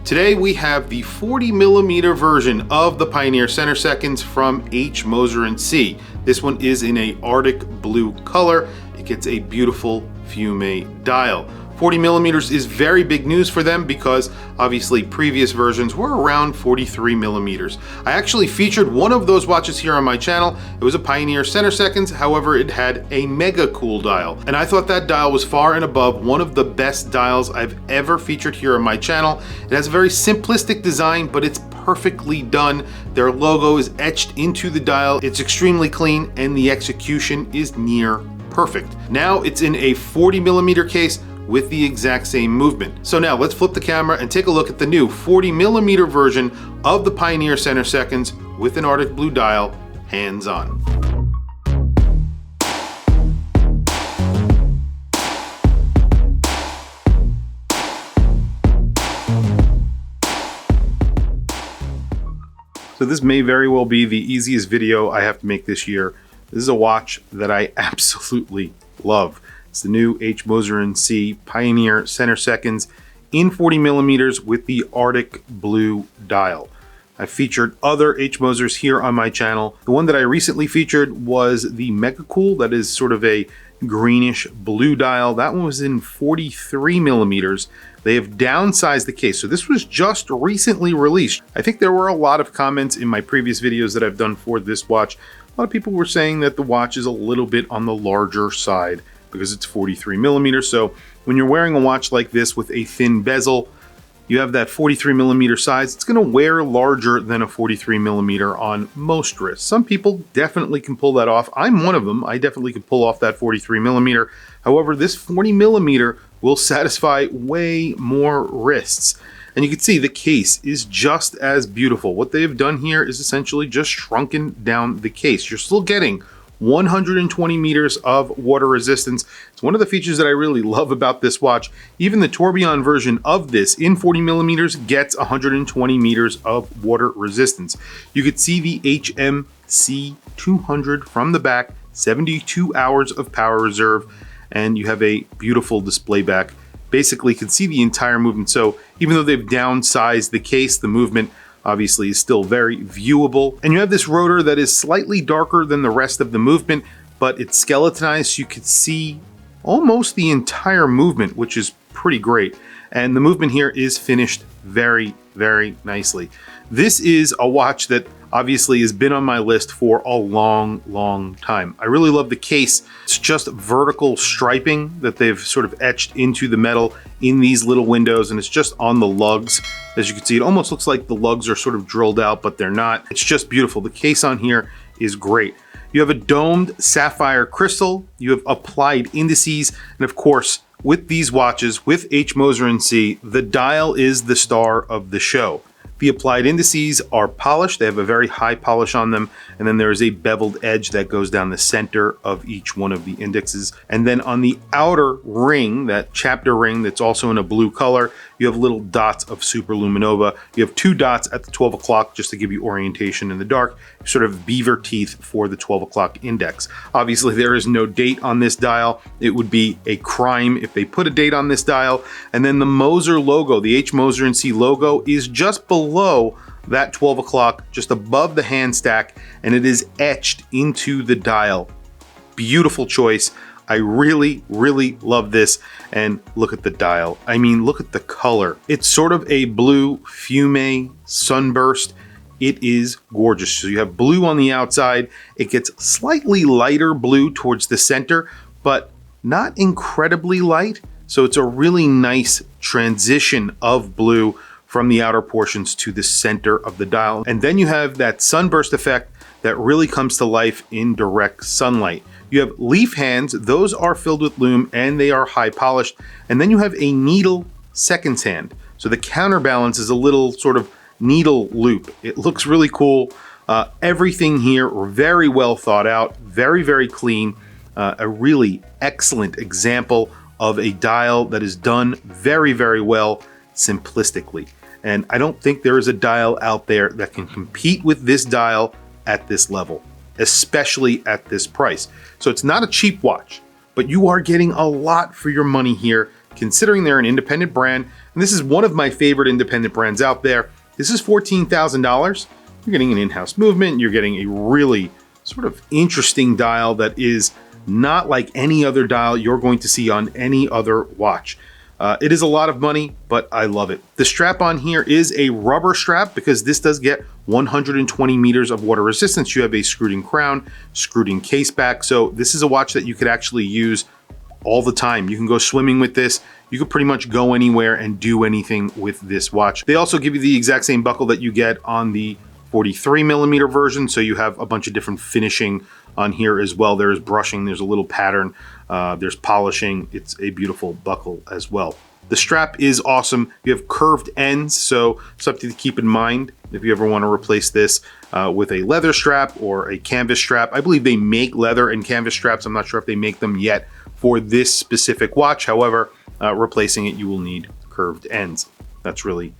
Today we have the 40mm version of the Pioneer center seconds from Moser Cie. This one is in a Arctic blue color. It gets a beautiful Lume dial. 40mm is very big news for them because obviously previous versions were around 43mm. I actually featured one of those watches here on my channel. It was a Pioneer center seconds, however it had a mega cool dial. And I thought that dial was far and above one of the best dials I've ever featured here on my channel. It has a very simplistic design, but it's perfectly done. Their logo is etched into the dial. It's extremely clean and the execution is near perfect. Now it's in a 40mm case with the exact same movement. So now let's flip the camera and take a look at the new 40mm version of the Pioneer center seconds with an Arctic blue dial, hands on. So this may very well be the easiest video I have to make this year. This is a watch that I absolutely love. It's the new Moser Cie Pioneer center seconds in 40mm with the Arctic blue dial. I've featured other Mosers here on my channel. The one that I recently featured was the Mega Cool, that is sort of a greenish blue dial. That one was in 43mm. They have downsized the case. So this was just recently released. I think there were a lot of comments in my previous videos that I've done for this watch. A lot of people were saying that the watch is a little bit on the larger side because it's 43mm. So when you're wearing a watch like this with a thin bezel, you have that 43mm size, it's gonna wear larger than a 43mm on most wrists. Some people definitely can pull that off. I'm one of them. I definitely can pull off that 43mm. However, this 40mm will satisfy way more wrists. And you can see the case is just as beautiful. What they've done here is essentially just shrunken down the case. You're still getting 120 meters of water resistance. It's one of the features that I really love about this watch. Even the Tourbillon version of this in 40mm gets 120 meters of water resistance. You could see the HMC 200 from the back, 72 hours of power reserve, and you have a beautiful display back. Basically, you can see the entire movement. So even though they've downsized the case, the movement obviously is still very viewable. And you have this rotor that is slightly darker than the rest of the movement, but it's skeletonized so you can see almost the entire movement, which is pretty great. And the movement here is finished very, very nicely. This is a watch that obviously has been on my list for a long time. I really love the case. It's just vertical striping that they've sort of etched into the metal in these little windows, and it's just on the lugs. As you can see, it almost looks like the lugs are sort of drilled out, but they're not. It's just beautiful. The case on here is great. You have a domed sapphire crystal, you have applied indices, and of course, with these watches, with Moser Cie, the dial is the star of the show. The applied indices are polished. They have a very high polish on them. And then there is a beveled edge that goes down the center of each one of the indexes. And then on the outer ring, that chapter ring that's also in a blue color, you have little dots of superluminova. You have 2 dots at the 12 o'clock just to give you orientation in the dark, sort of beaver teeth for the 12 o'clock index. Obviously, there is no date on this dial. It would be a crime if they put a date on this dial. And then the Moser logo, the Moser Cie logo, is just below that 12 o'clock, just above the hand stack, and it is etched into the dial. Beautiful choice. I really love this. And look at the dial. I mean, look at the color. It's sort of a blue fume sunburst. It is gorgeous. So you have blue on the outside. It gets slightly lighter blue towards the center, but not incredibly light. So it's a really nice transition of blue from the outer portions to the center of the dial. And then you have that sunburst effect that really comes to life in direct sunlight. You have leaf hands, those are filled with lume and they are high polished. And then you have a needle seconds hand. So the counterbalance is a little sort of needle loop. It looks really cool. Everything here very well thought out, very clean. A really excellent example of a dial that is done very well simplistically. And I don't think there is a dial out there that can compete with this dial at this level, especially at this price. So it's not a cheap watch, but you are getting a lot for your money here. considering they're an independent brand, and this is one of my favorite independent brands out there. This is $14,000. You're getting an in-house movement. You're getting a really sort of interesting dial that is not like any other dial you're going to see on any other watch. It is a lot of money, but I love it. The strap on here is a rubber strap because this does get 120 meters of water resistance. You have a screwed-in crown, screwed-in case back. So this is a watch that you could actually use all the time. You can go swimming with this. You could pretty much go anywhere and do anything with this watch. They also give you the exact same buckle that you get on the 43 millimeter version. So you have a bunch of different finishing on here as well. There's brushing, there's a little pattern, there's polishing. It's a beautiful buckle as well. The strap is awesome. You have curved ends, so something to keep in mind if you ever want to replace this with a leather strap or a canvas strap. I believe they make leather and canvas straps. I'm not sure if they make them yet for this specific watch. However, replacing it, you will need curved ends. That's really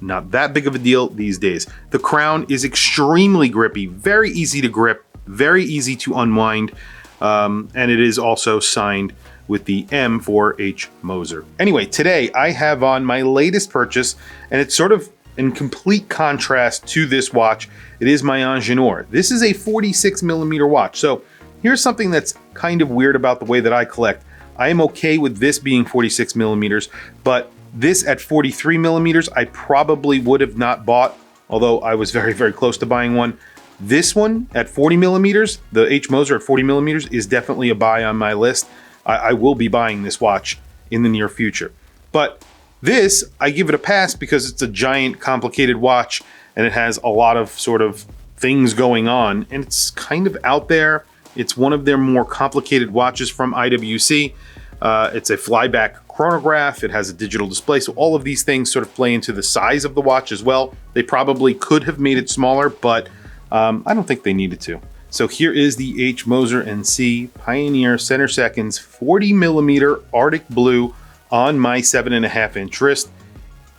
not that big of a deal these days. The crown is extremely grippy, very easy to grip, very easy to unwind, and it is also signed with the M for H. Moser. Anyway, today I have on my latest purchase, and it's sort of in complete contrast to this watch. It is my Engineer. This is a 46 millimeter watch. So here's something that's kind of weird about the way that I collect. I am okay with this being 46 millimeters, but this at 43 millimeters, I probably would have not bought, although I was very, very close to buying one. This one at 40 millimeters, the H. Moser at 40 millimeters, is definitely a buy on my list. I will be buying this watch in the near future. But this, I give it a pass because it's a giant, complicated watch, and it has a lot of sort of things going on, and it's kind of out there. It's one of their more complicated watches from IWC. It's a flyback chronograph. It has a digital display. So all of these things sort of play into the size of the watch as well. They probably could have made it smaller, but I don't think they needed to. So here is the H. Moser Cie Pioneer Center Seconds 40 millimeter Arctic Blue on my 7.5 inch wrist.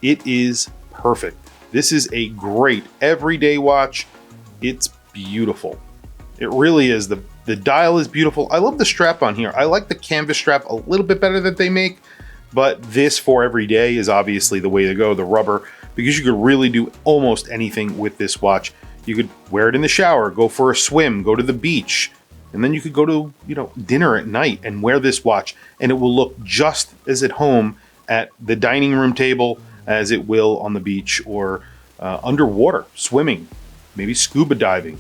It is perfect. This is a great everyday watch. It's beautiful. It really is. The dial is beautiful. I love the strap on here. I like the canvas strap a little bit better that they make, but this for every day is obviously the way to go, the rubber, because you could really do almost anything with this watch. You could wear it in the shower, go for a swim, go to the beach, and then you could go to, dinner at night and wear this watch, and it will look just as at home at the dining room table as it will on the beach or underwater, swimming, maybe scuba diving.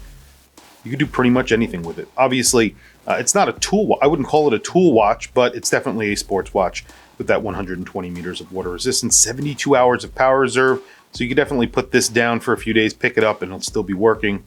You could do pretty much anything with it. Obviously, it's not a tool. I wouldn't call it a tool watch, but it's definitely a sports watch with that 120 meters of water resistance, 72 hours of power reserve. So you could definitely put this down for a few days, pick it up, and it'll still be working.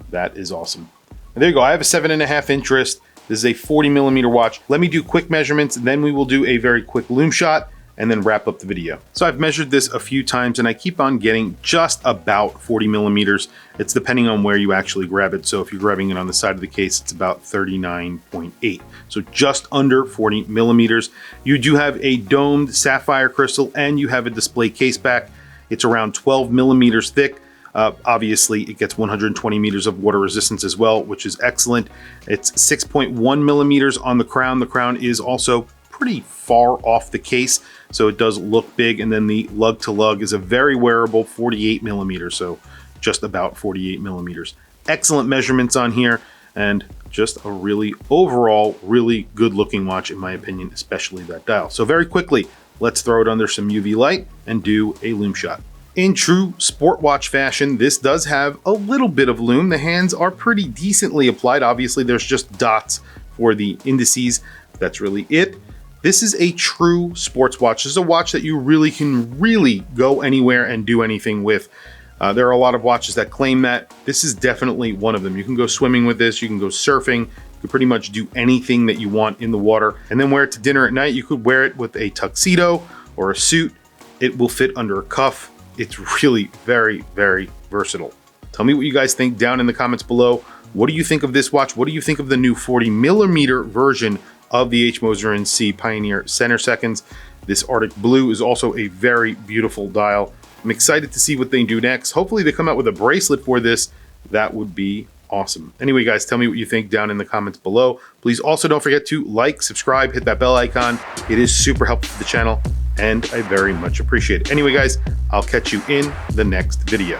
That is awesome. And there you go. I have a 7.5 inch wrist. This is a 40 millimeter watch. Let me do quick measurements, and then we will do a very quick lume shot and then wrap up the video. So I've measured this a few times, and I keep on getting just about 40 millimeters. It's depending on where you actually grab it. So if you're grabbing it on the side of the case, it's about 39.8. So just under 40 millimeters. You do have a domed sapphire crystal, and you have a display case back. It's around 12 millimeters thick. Obviously, it gets 120 meters of water resistance as well, which is excellent. It's 6.1 millimeters on the crown. The crown is also pretty far off the case, so it does look big. And then the lug to lug is a very wearable 48 millimeters, so just about 48 millimeters. Excellent measurements on here, and just a really overall really good looking watch in my opinion, especially that dial. So very quickly, let's throw it under some UV light and do a lume shot. In true sport watch fashion, this does have a little bit of lume. The hands are pretty decently applied. Obviously, there's just dots for the indices. That's really it. This is a true sports watch. This is a watch that you really can go anywhere and do anything with. There are a lot of watches that claim that. This is definitely one of them. You can go swimming with this. You can go surfing. You can pretty much do anything that you want in the water, and then wear it to dinner at night. You could wear it with a tuxedo or a suit. It will fit under a cuff. It's really very, very versatile. Tell me what you guys think down in the comments below. What do you think of this watch? What do you think of the new 40 millimeter version of the H. Moser Cie Pioneer Center Seconds? This Arctic Blue is also a very beautiful dial. I'm excited to see what they do next. Hopefully they come out with a bracelet for this. That would be awesome. Anyway, guys, tell me what you think down in the comments below. Please also don't forget to like, subscribe, hit that bell icon. It is super helpful to the channel, and I very much appreciate it. Anyway, guys, I'll catch you in the next video.